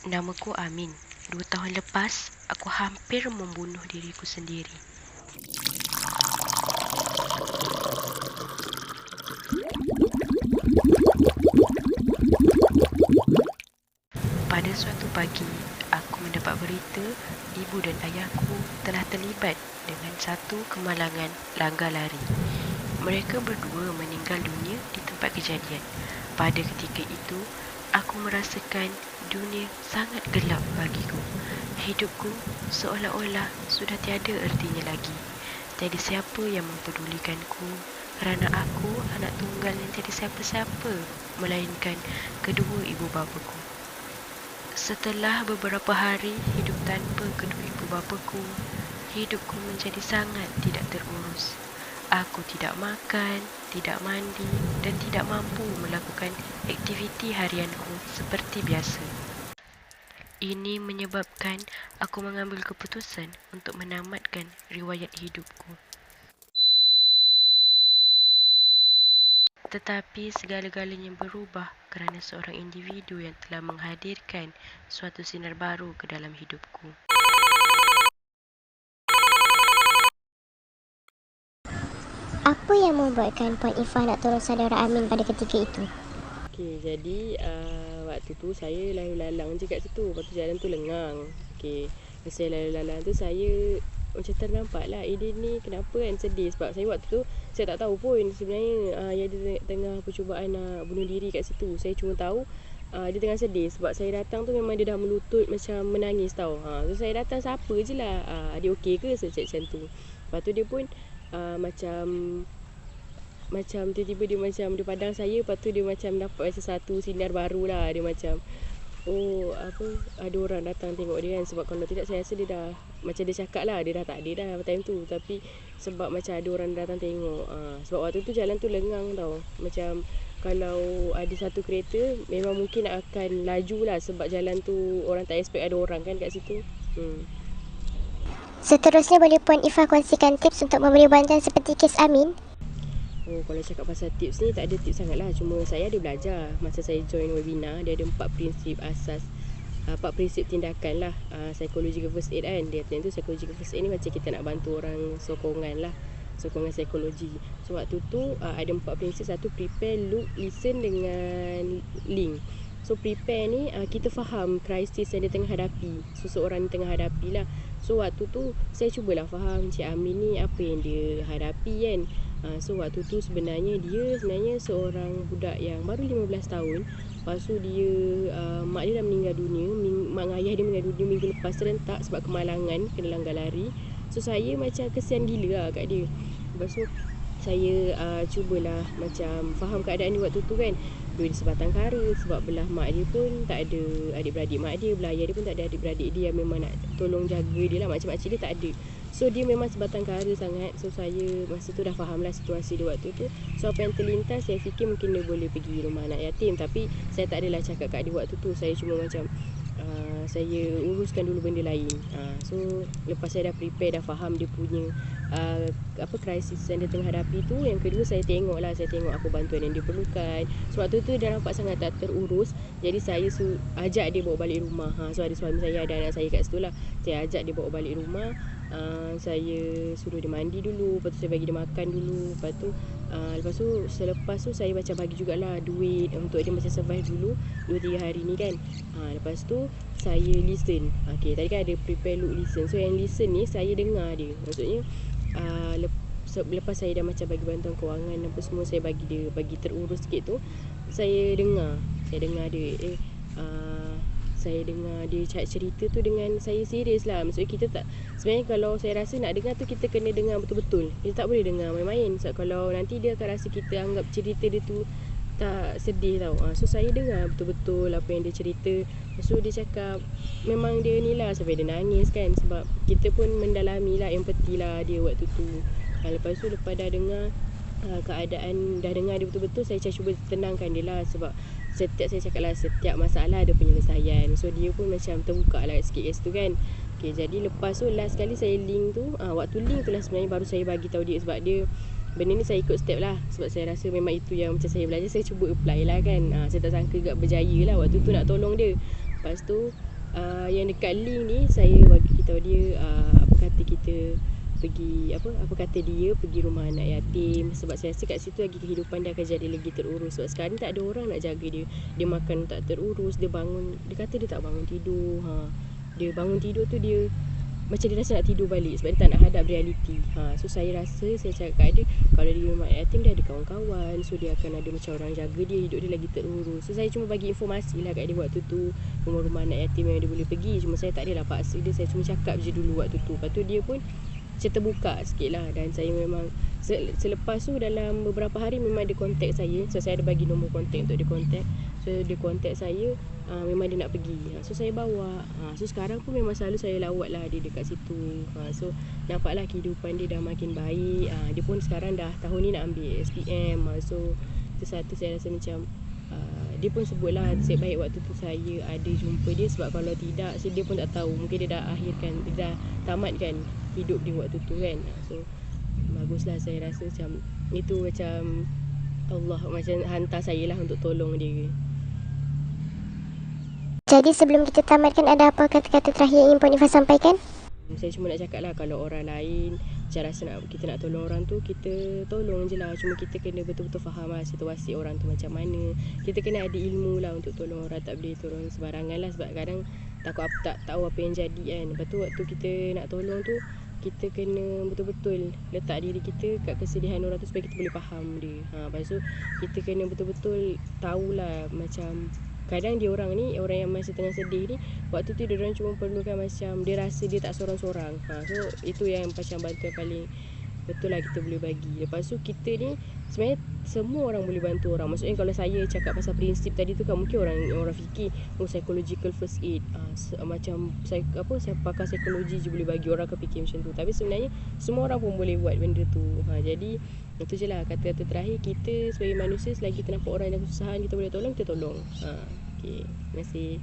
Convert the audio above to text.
Namaku Amin. 2 tahun lepas, aku hampir membunuh diriku sendiri. Pada suatu pagi, aku mendapat berita ibu dan ayahku telah terlibat dengan satu kemalangan langgar lari. Mereka berdua meninggal dunia di tempat kejadian. Pada ketika itu, aku merasakan dunia sangat gelap bagiku. Hidupku seolah-olah sudah tiada ertinya lagi. Tiada siapa yang mempedulikanku kerana aku anak tunggal yang tiada siapa-siapa melainkan kedua ibu bapaku. Setelah beberapa hari hidup tanpa kedua ibu bapaku, hidupku menjadi sangat tidak terurus. Aku tidak makan, tidak mandi dan tidak mampu melakukan aktiviti harianku seperti biasa. Ini menyebabkan aku mengambil keputusan untuk menamatkan riwayat hidupku. Tetapi segala-galanya berubah kerana seorang individu yang telah menghadirkan suatu sinar baru ke dalam hidupku. Apa yang membuatkan Puan Ifah nak tolong saudara Amin pada ketika itu? Okey, jadi waktu tu saya lalu-lalang je kat situ. Lepas tu jalan tu lengang. Okey, masa saya lalu-lalang tu saya macam ternampak lah, dia ni kenapa kan sedih. Sebab saya waktu tu saya tak tahu pun sebenarnya dia tengah percubaan nak bunuh diri kat situ. Saya cuma tahu dia tengah sedih. Sebab saya datang tu memang dia dah melutut macam menangis tau. So saya datang siapa je lah, dia okey ke, saya cakap macam tu. Lepas tu dia pun macam tiba-tiba dia macam dia pandang saya. Lepas tu dia macam dapat macam satu sinar baru lah. Dia macam ada orang datang tengok dia kan. Sebab kalau tidak saya rasa dia dah, macam dia cakap lah, dia dah tak ada dah time tu. Tapi sebab macam ada orang datang tengok. Sebab waktu tu jalan tu lengang tau. Macam kalau ada satu kereta memang mungkin akan laju lah. Sebab jalan tu orang tak expect ada orang kan kat situ. Seterusnya boleh Puan Ifah kongsikan tips untuk memberi bantuan seperti kes Amin? Kalau cakap pasal tips ni, tak ada tips sangat lah. Cuma saya ada belajar masa saya join webinar. Dia ada 4 prinsip asas, 4 prinsip tindakan lah, psychological first aid kan. Dia tu psychological first aid ni macam kita nak bantu orang, sokongan lah, sokongan psikologi. So waktu tu ada 4 prinsip. Satu, prepare, look, listen dengan link. So prepare ni kita faham krisis yang dia tengah hadapi, seseorang yang tengah hadapi lah. So waktu tu saya cubalah faham Cik Amin ni apa yang dia hadapi kan. So waktu tu sebenarnya dia seorang budak yang baru 15 tahun. Lepas tu dia mak dia dah meninggal dunia. Mak dan ayah dia meninggal dunia minggu lepas serentak sebab kemalangan, kena langgar lari. So saya macam kesian gila lah kat dia. Lepas tu saya cubalah macam faham keadaan dia waktu tu kan. Dia sebatang kara sebab belah mak dia pun tak ada adik-beradik mak dia, belah ayah dia pun tak ada adik-beradik dia yang memang nak tolong jaga dia lah. Makcik-makcik dia tak ada. So dia memang sebatang kara sangat. So saya masa tu dah faham lah situasi dia waktu tu. So apa yang terlintas, saya fikir mungkin dia boleh pergi rumah anak yatim. Tapi saya tak adalah cakap kat dia waktu tu. Saya cuma macam saya uruskan dulu benda lain. So lepas saya dah prepare, dah faham dia punya krisis yang dia tengah hadapi tu. Yang kedua, saya tengok apa bantuan yang dia perlukan. So waktu tu dia nampak sangat tak terurus. Jadi saya ajak dia bawa balik rumah. So ada suami saya, ada anak saya kat situ lah. Saya ajak dia bawa balik rumah. Saya suruh dia mandi dulu. Lepas tu saya bagi dia makan dulu. Lepas tu selepas tu saya macam bagi jugalah duit untuk dia macam survive dulu 2-3 hari ni kan. Lepas tu saya listen. Okay, tadi kan ada prepare, look, listen. So yang listen ni saya dengar dia. Maksudnya lepas saya dah macam bagi bantuan kewangan apa semua, saya bagi dia, bagi terurus sikit tu, saya dengar dia saya dengar dia cerita tu dengan saya serius lah. Maksudnya kita tak, sebenarnya kalau saya rasa nak dengar tu kita kena dengar betul-betul. Kita tak boleh dengar main-main. Sebab kalau nanti dia akan rasa kita anggap cerita dia tu tak sedih tau. So saya dengar betul-betul apa yang dia cerita. So dia cakap memang dia ni lah sampai dia nangis kan. Sebab kita pun mendalami lah, empathy lah dia waktu tu. Lepas tu lepas dah dengar keadaan, dah dengar dia betul-betul, saya cuba tenangkan dia lah. Sebab saya cakap lah, setiap masalah ada penyelesaian. So dia pun macam terbuka lah sikit kat situ kan. Okay, jadi lepas tu last kali saya link tu, waktu link tu lah sebenarnya baru saya bagi tahu dia. Sebab dia, benda ni saya ikut step lah. Sebab saya rasa memang itu yang macam saya belajar, saya cuba apply lah kan. Saya tak sangka juga berjaya lah waktu tu nak tolong dia. Lepas tu Yang dekat link ni saya bagi tahu dia apa kata kita pergi apa kata dia pergi rumah anak yatim, sebab saya rasa kat situ lagi kehidupan dia akan jadi lagi terurus. Sebab sekarang ni tak ada orang nak jaga dia. Dia makan tak terurus, dia bangun, dia kata dia tak bangun tidur. Dia bangun tidur tu dia macam dia rasa nak tidur balik sebab dia tak nak hadap realiti. So saya rasa, saya cakap kat dia, kalau dia rumah yatim dia ada kawan-kawan, so dia akan ada macam orang jaga dia, hidup dia lagi terurus. So saya cuma bagi informasi lah kat dia waktu tu, rumah-rumah anak yatim yang dia boleh pergi. Cuma saya tak adalah paksa dia, saya cuma cakap je dulu waktu tu. Lepas tu dia pun macam terbuka sikit lah. Dan saya memang selepas tu dalam beberapa hari memang dia contact saya. So saya ada bagi nombor contact untuk dia contact. So dia contact saya, memang dia nak pergi. So saya bawa. So sekarang pun memang selalu saya lawat lah dia dekat situ. So nampaklah kehidupan dia dah makin baik. Dia pun sekarang dah tahun ni nak ambil SPM. So itu satu saya rasa macam dia pun sebut lah, nasib baik waktu tu saya ada jumpa dia. Sebab kalau tidak, so dia pun tak tahu, mungkin dia dah akhirkan, dia dah tamatkan hidup dia waktu tu kan. So baguslah, saya rasa macam itu macam Allah macam hantar saya lah untuk tolong dia. Jadi sebelum kita tamatkan, ada apa kata-kata terakhir yang ingin Puan Ifah sampaikan? Saya cuma nak cakap lah, kalau orang lain macam rasa kita nak tolong orang tu, kita tolong je lah. Cuma kita kena betul-betul faham lah situasi orang tu macam mana. Kita kena ada ilmu lah untuk tolong orang. Tak boleh tolong sembarangan lah, sebab kadang takut tak tahu apa yang jadi kan. Lepas tu waktu kita nak tolong tu, kita kena betul-betul letak diri kita kat kesedihan orang tu supaya kita boleh faham dia. Lepas tu kita kena betul-betul tahulah macam kadang dia orang ni, orang yang masa tengah sedih ni, waktu tu dia orang cuma perlukan macam dia rasa dia tak sorang-sorang. So itu yang macam bantuan paling betul lah kita boleh bagi. Lepas tu kita ni sebenarnya semua orang boleh bantu orang. Maksudnya kalau saya cakap pasal prinsip tadi tu kan, mungkin orang fikir psychological first aid, macam saya pakar psikologi je boleh bagi, orang akan fikir macam tu. Tapi sebenarnya semua orang pun boleh buat benda tu. Jadi itu je lah kata-kata terakhir. Kita sebagai manusia, selagi kita nampak orang yang kesusahan, kita boleh tolong, kita tolong. Okay, terima kasih.